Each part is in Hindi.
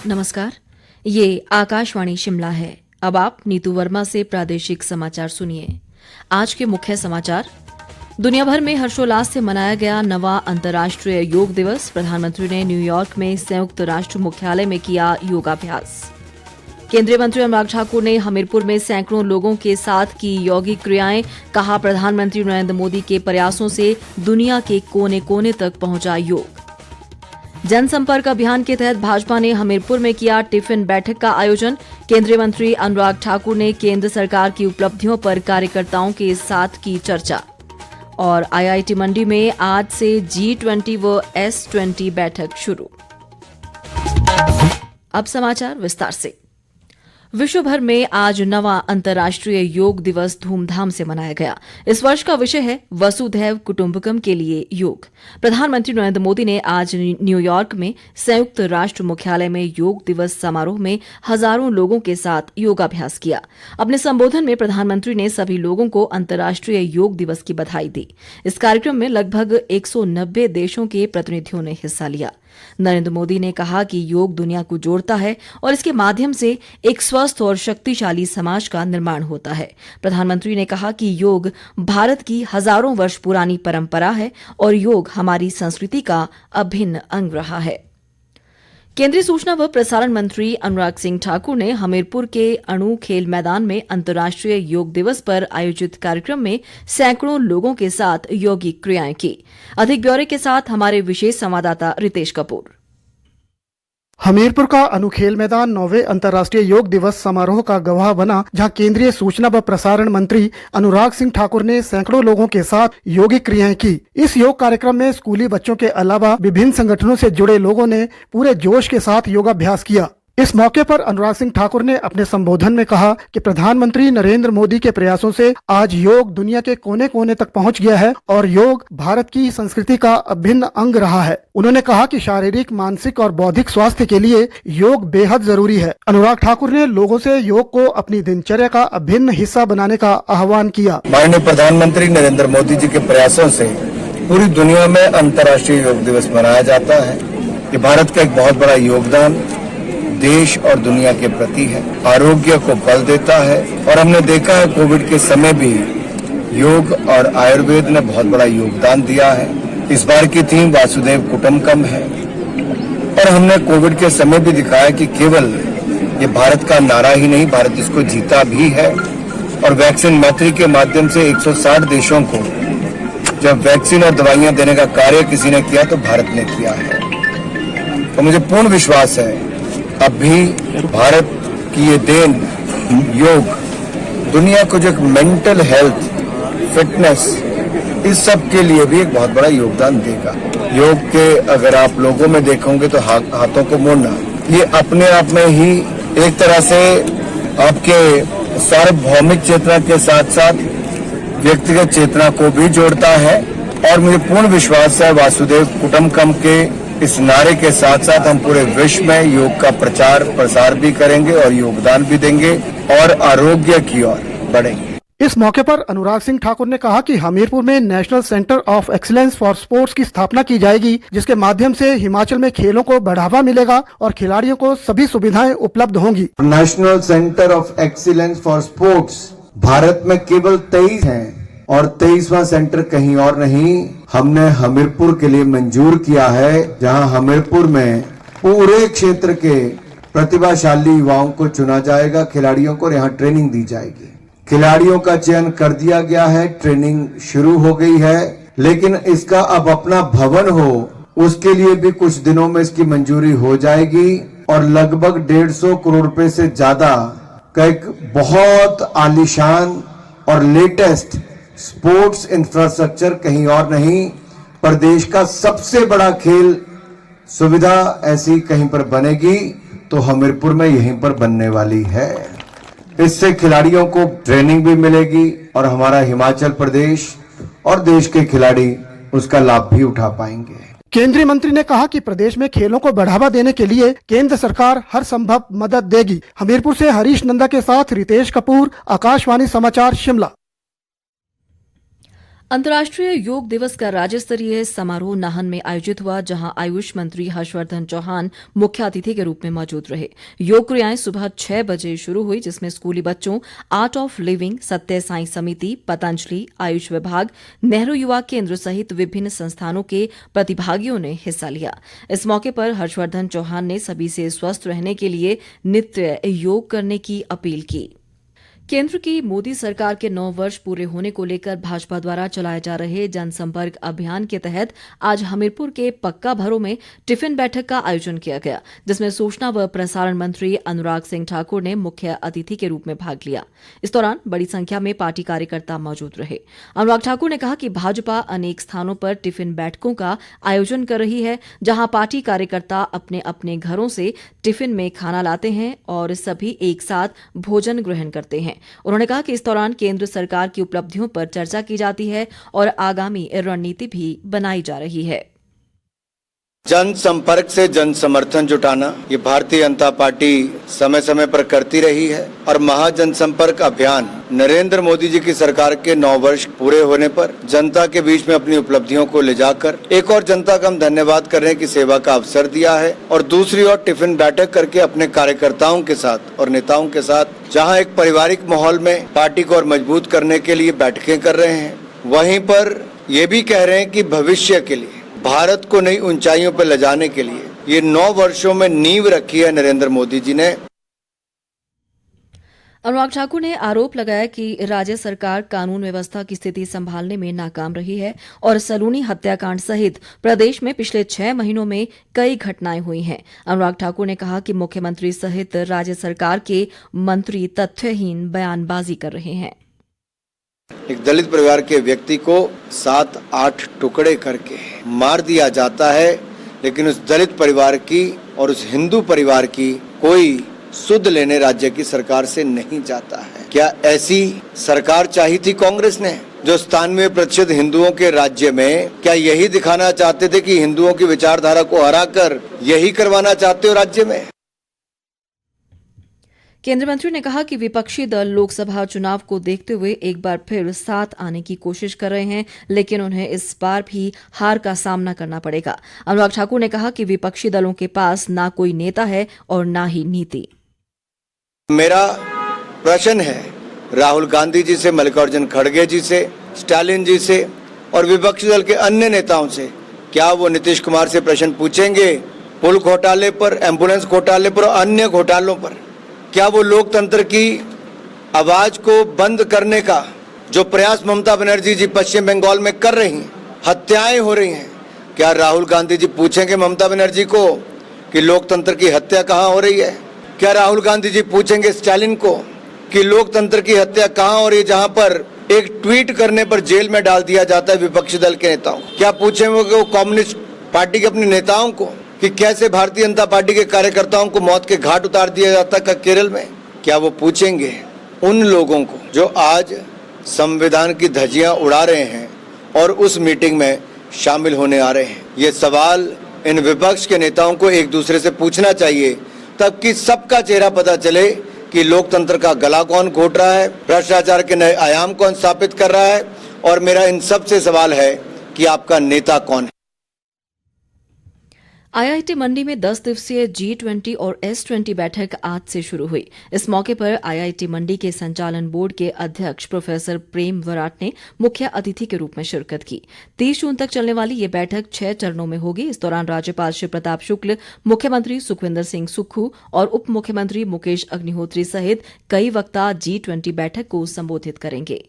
नमस्कार, ये आकाशवाणी शिमला है। अब आप नीतू वर्मा से प्रादेशिक समाचार सुनिए। आज के मुख्य समाचार। दुनिया भर में हर्षोल्लास से मनाया गया नवा अंतर्राष्ट्रीय योग दिवस। प्रधानमंत्री ने न्यूयॉर्क में संयुक्त राष्ट्र मुख्यालय में किया योगाभ्यास। केंद्रीय मंत्री अनुराग ठाकुर ने हमीरपुर में सैकड़ों लोगों के साथ की यौगिक क्रियाएं। कहा, प्रधानमंत्री नरेंद्र मोदी के प्रयासों से दुनिया के कोने कोने तक पहुंचा योग। जनसंपर्क अभियान के तहत भाजपा ने हमीरपुर में किया टिफिन बैठक का आयोजन। केंद्रीय मंत्री अनुराग ठाकुर ने केंद्र सरकार की उपलब्धियों पर कार्यकर्ताओं के साथ की चर्चा। और आईआईटी मंडी में आज से G20 व S20 बैठक शुरू। अब समाचार विस्तार से। विश्व भर में आज नवा अंतर्राष्ट्रीय योग दिवस धूमधाम से मनाया गया। इस वर्ष का विषय है वसुधैव कुटुंबकम के लिए योग। प्रधानमंत्री नरेंद्र मोदी ने आज न्यूयॉर्क में संयुक्त राष्ट्र मुख्यालय में योग दिवस समारोह में हजारों लोगों के साथ योगाभ्यास किया। अपने संबोधन में प्रधानमंत्री ने सभी लोगों को अंतर्राष्ट्रीय योग दिवस की बधाई दी। इस कार्यक्रम में लगभग 190 देशों के प्रतिनिधियों ने हिस्सा लिया। नरेंद्र मोदी ने कहा कि योग दुनिया को जोड़ता है और इसके माध्यम से एक स्वस्थ और शक्तिशाली समाज का निर्माण होता है। प्रधानमंत्री ने कहा कि योग भारत की हजारों वर्ष पुरानी परंपरा है और योग हमारी संस्कृति का अभिन्न अंग रहा है। केंद्रीय सूचना व प्रसारण मंत्री अनुराग सिंह ठाकुर ने हमीरपुर के अणु खेल मैदान में अंतर्राष्ट्रीय योग दिवस पर आयोजित कार्यक्रम में सैकड़ों लोगों के साथ यौगिक क्रियाएं की। अधिक ब्यौरे के साथ हमारे विशेष संवाददाता रितेश कपूर। हमीरपुर का अणुखेल मैदान 9वें अंतर्राष्ट्रीय योग दिवस समारोह का गवाह बना, जहां केंद्रीय सूचना व प्रसारण मंत्री अनुराग सिंह ठाकुर ने सैकड़ों लोगों के साथ योगिक क्रियाएं की। इस योग कार्यक्रम में स्कूली बच्चों के अलावा विभिन्न संगठनों से जुड़े लोगों ने पूरे जोश के साथ योगाभ्यास किया। इस मौके पर अनुराग सिंह ठाकुर ने अपने संबोधन में कहा कि प्रधानमंत्री नरेंद्र मोदी के प्रयासों से आज योग दुनिया के कोने कोने तक पहुंच गया है और योग भारत की संस्कृति का अभिन्न अंग रहा है। उन्होंने कहा कि शारीरिक, मानसिक और बौद्धिक स्वास्थ्य के लिए योग बेहद जरूरी है। अनुराग ठाकुर ने लोगों से योग को अपनी दिनचर्या का अभिन्न हिस्सा बनाने का आह्वान किया। माननीय प्रधानमंत्री नरेंद्र मोदी जी के प्रयासों से पूरी दुनिया में अंतर्राष्ट्रीय योग दिवस मनाया जाता है। ये भारत का एक बहुत बड़ा योगदान देश और दुनिया के प्रति है, आरोग्य को बल देता है। और हमने देखा है कोविड के समय भी योग और आयुर्वेद ने बहुत बड़ा योगदान दिया है। इस बार की थीम वासुदेव कुटुंबकम है और हमने कोविड के समय भी दिखाया कि केवल ये भारत का नारा ही नहीं, भारत इसको जीता भी है। और वैक्सीन मैत्री के माध्यम से 160 देशों को जब वैक्सीन और दवाइयां देने का कार्य किसी ने किया तो भारत ने किया है। तो मुझे पूर्ण विश्वास है अब भी भारत की ये देन योग दुनिया को जो एक मेंटल हेल्थ, फिटनेस, इस सब के लिए भी एक बहुत बड़ा योगदान देगा। योग के अगर आप लोगों में देखोगे तो हाथों को मोड़ना, ये अपने आप में ही एक तरह से आपके सार्वभौमिक चेतना के साथ साथ व्यक्तिगत चेतना को भी जोड़ता है। और मुझे पूर्ण विश्वास है वासुदेव कुटुंबकम के इस नारे के साथ साथ हम पूरे विश्व में योग का प्रचार प्रसार भी करेंगे और योगदान भी देंगे और आरोग्य की ओर बढ़ेंगे। इस मौके पर अनुराग सिंह ठाकुर ने कहा कि हमीरपुर में national centre of excellence for sports की स्थापना की जाएगी, जिसके माध्यम से हिमाचल में खेलों को बढ़ावा मिलेगा और खिलाड़ियों को सभी सुविधाएं उपलब्ध होंगी। National centre of excellence for sports Bharat में केवल 23 हैं और 23वां सेंटर कहीं और नहीं, हमने हमीरपुर के लिए मंजूर किया है, जहां हमीरपुर में पूरे क्षेत्र के प्रतिभाशाली युवाओं को चुना जाएगा, खिलाड़ियों को यहां ट्रेनिंग दी जाएगी। खिलाड़ियों का चयन कर दिया गया है, ट्रेनिंग शुरू हो गई है, लेकिन इसका अब अपना भवन हो उसके लिए भी कुछ दिनों में इसकी मंजूरी हो जाएगी और लगभग 150 करोड़ रुपए से ज्यादा का एक बहुत आलीशान और लेटेस्ट स्पोर्ट्स इंफ्रास्ट्रक्चर कहीं और नहीं, प्रदेश का सबसे बड़ा खेल सुविधा ऐसी कहीं पर बनेगी तो हमीरपुर में यहीं पर बनने वाली है। इससे खिलाड़ियों को ट्रेनिंग भी मिलेगी और हमारा हिमाचल प्रदेश और देश के खिलाड़ी उसका लाभ भी उठा पाएंगे। केंद्रीय मंत्री ने कहा कि प्रदेश में खेलों को बढ़ावा देने के लिए केंद्र सरकार हर संभव मदद देगी। हमीरपुर से हरीश नंदा के साथ रितेश कपूर, आकाशवाणी समाचार शिमला। अंतर्राष्ट्रीय योग दिवस का राज्य स्तरीय समारोह नाहन में आयोजित हुआ, जहां आयुष मंत्री हर्षवर्धन चौहान मुख्य अतिथि के रूप में मौजूद रहे। योग क्रियाएं सुबह 6 बजे शुरू हुई, जिसमें स्कूली बच्चों, आर्ट ऑफ लिविंग, सत्य साई समिति, पतंजलि, आयुष विभाग, नेहरू युवा केंद्र सहित विभिन्न संस्थानों के प्रतिभागियों ने हिस्सा लिया। इस मौके पर हर्षवर्धन चौहान ने सभी से स्वस्थ रहने के लिए नित्य योग करने की अपील की। केंद्र की मोदी सरकार के 9 वर्ष पूरे होने को लेकर भाजपा द्वारा चलाए जा रहे जनसंपर्क अभियान के तहत आज हमीरपुर के पक्का भरों में टिफिन बैठक का आयोजन किया गया, जिसमें सूचना व प्रसारण मंत्री अनुराग सिंह ठाकुर ने मुख्य अतिथि के रूप में भाग लिया। इस दौरान बड़ी संख्या में पार्टी कार्यकर्ता मौजूद रहे। अनुराग ठाकुर ने कहा कि भाजपा अनेक स्थानों पर टिफिन बैठकों का आयोजन कर रही है, जहां पार्टी कार्यकर्ता अपने अपने घरों से टिफिन में खाना लाते हैं और सभी एक साथ भोजन ग्रहण करते हैं। उन्होंने कहा कि इस दौरान केंद्र सरकार की उपलब्धियों पर चर्चा की जाती है और आगामी रणनीति भी बनाई जा रही है। जन संपर्क से जन समर्थन जुटाना ये भारतीय जनता पार्टी समय समय पर करती रही है और महाजन संपर्क अभियान नरेंद्र मोदी जी की सरकार के 9 वर्ष पूरे होने पर जनता के बीच में अपनी उपलब्धियों को ले जाकर एक और जनता का हम धन्यवाद करने की सेवा का अवसर दिया है और दूसरी ओर टिफिन बैठक करके अपने कार्यकर्ताओं के साथ और नेताओं के साथ जहां एक पारिवारिक माहौल में पार्टी को और मजबूत करने के लिए बैठकें कर रहे हैं, वहीं पर ये भी कह रहे हैं कि भविष्य के लिए भारत को नई ऊंचाइयों पर ले जाने के लिए ये 9 वर्षों में नींव रखी है नरेंद्र मोदी जी ने। अनुराग ठाकुर ने आरोप लगाया कि राज्य सरकार कानून व्यवस्था की स्थिति संभालने में नाकाम रही है और सलूनी हत्याकांड सहित प्रदेश में पिछले 6 महीनों में कई घटनाएं हुई हैं। अनुराग ठाकुर ने कहा कि मुख्यमंत्री सहित राज्य सरकार के मंत्री तथ्यहीन बयानबाजी कर रहे हैं। एक दलित परिवार के व्यक्ति को 7-8 टुकड़े करके मार दिया जाता है, लेकिन उस दलित परिवार की और उस हिंदू परिवार की कोई सुध लेने राज्य की सरकार से नहीं जाता है। क्या ऐसी सरकार चाहिए थी कांग्रेस ने, जो 97% हिंदुओं के राज्य में? क्या यही दिखाना चाहते थे कि हिंदुओं की विचारधारा को हराकर यही करवाना चाहते हो राज्य में? केंद्रीय मंत्री ने कहा कि विपक्षी दल लोकसभा चुनाव को देखते हुए एक बार फिर साथ आने की कोशिश कर रहे हैं, लेकिन उन्हें इस बार भी हार का सामना करना पड़ेगा। अनुराग ठाकुर ने कहा कि विपक्षी दलों के पास ना कोई नेता है और ना ही नीति। मेरा प्रश्न है राहुल गांधी जी से, मल्लिकार्जुन खड़गे जी से, स्टालिन जी से और विपक्षी दल के अन्य नेताओं से, क्या वो नीतीश कुमार से प्रश्न पूछेंगे पुल घोटाले पर, एम्बुलेंस घोटाले पर और अन्य घोटालों पर? क्या वो लोकतंत्र की आवाज को बंद करने का जो प्रयास ममता बनर्जी जी पश्चिम बंगाल में कर रही हैं, हत्याएं हो रही हैं, क्या राहुल गांधी जी पूछेंगे ममता बनर्जी को कि लोकतंत्र की हत्या कहां हो रही है? क्या राहुल गांधी जी पूछेंगे स्टालिन को कि लोकतंत्र की हत्या कहां हो रही है, जहां पर एक ट्वीट करने पर जेल में डाल दिया जाता है विपक्षी दल के नेताओं? क्या पूछेंगे वो कम्युनिस्ट पार्टी के अपने नेताओं को कि कैसे भारतीय जनता पार्टी के कार्यकर्ताओं को मौत के घाट उतार दिया जाता है केरल में? क्या वो पूछेंगे उन लोगों को जो आज संविधान की धज्जियां उड़ा रहे हैं और उस मीटिंग में शामिल होने आ रहे हैं? ये सवाल इन विपक्ष के नेताओं को एक दूसरे से पूछना चाहिए, तब कि सबका चेहरा पता चले कि लोकतंत्र का गला कौन घोट रहा है, भ्रष्टाचार के नए आयाम कौन स्थापित कर रहा है। और मेरा इन सब से सवाल है कि आपका नेता कौन है। आईआईटी मंडी में 10 दिवसीय G20 और S20 बैठक आज से शुरू हुई। इस मौके पर आईआईटी मंडी के संचालन बोर्ड के अध्यक्ष प्रोफेसर प्रेम वराट ने मुख्य अतिथि के रूप में शिरकत की। 30 जून तक चलने वाली ये बैठक 6 चरणों में होगी। इस दौरान राज्यपाल शिव प्रताप शुक्ल, मुख्यमंत्री सुखविंदर सिंह सुक्खू और उप मुख्यमंत्री मुकेश अग्निहोत्री सहित कई वक्ता G20 बैठक को संबोधित करेंगे।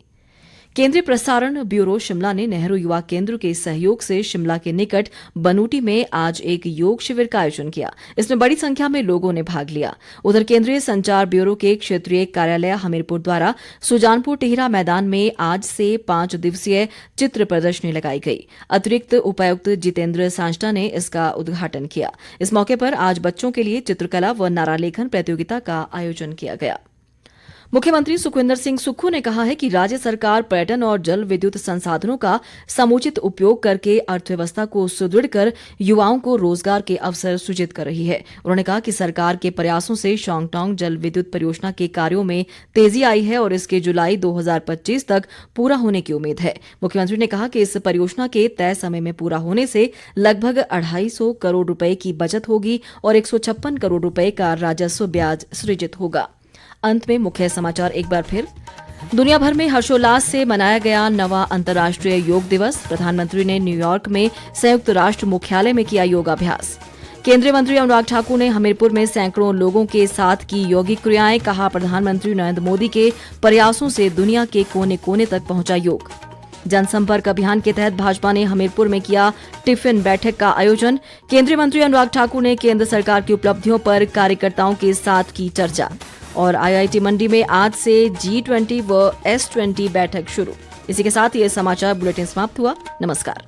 केंद्रीय प्रसारण ब्यूरो शिमला ने नेहरू युवा केंद्र के सहयोग से शिमला के निकट बनूटी में आज एक योग शिविर का आयोजन किया। इसमें बड़ी संख्या में लोगों ने भाग लिया। उधर केंद्रीय संचार ब्यूरो के क्षेत्रीय कार्यालय हमीरपुर द्वारा सुजानपुर टिहरा मैदान में आज से 5 दिवसीय चित्र प्रदर्शनी लगाई गई। अतिरिक्त उपायुक्त जितेंद्र सांजटा ने इसका उद्घाटन किया। इस मौके पर आज बच्चों के लिए चित्रकला व नारा लेखन प्रतियोगिता का आयोजन किया गया। मुख्यमंत्री सुखविंदर सिंह सुक्खू ने कहा है कि राज्य सरकार पर्यटन और जल विद्युत संसाधनों का समुचित उपयोग करके अर्थव्यवस्था को सुदृढ़ कर युवाओं को रोजगार के अवसर सृजित कर रही है। उन्होंने कहा कि सरकार के प्रयासों से शॉन्गटॉन्ग जल विद्युत परियोजना के कार्यों में तेजी आई है और इसके जुलाई 2025 तक पूरा होने की उम्मीद है। मुख्यमंत्री ने कहा कि इस परियोजना के तय समय में पूरा होने से लगभग 250 करोड़ रुपए की बचत होगी और 156 करोड़ रुपए का राजस्व ब्याज सृजित होगा। अंत में मुख्य समाचार एक बार फिर। दुनिया भर में हर्षोल्लास से मनाया गया नवा अंतर्राष्ट्रीय योग दिवस। प्रधानमंत्री ने न्यूयॉर्क में संयुक्त राष्ट्र मुख्यालय में किया योगाभ्यास। केंद्रीय मंत्री अनुराग ठाकुर ने हमीरपुर में सैकड़ों लोगों के साथ की यौगिक क्रियाएं। कहा, प्रधानमंत्री नरेंद्र मोदी के प्रयासों से दुनिया के कोने कोने तक पहुंचा योग। जनसंपर्क अभियान के तहत भाजपा ने हमीरपुर में किया टिफिन बैठक का आयोजन। केंद्रीय मंत्री अनुराग ठाकुर ने केंद्र सरकार की उपलब्धियों पर कार्यकर्ताओं के साथ की चर्चा। और IIT मंडी में आज से G20 व S20 बैठक शुरू। इसी के साथ ये समाचार बुलेटिन समाप्त हुआ। नमस्कार।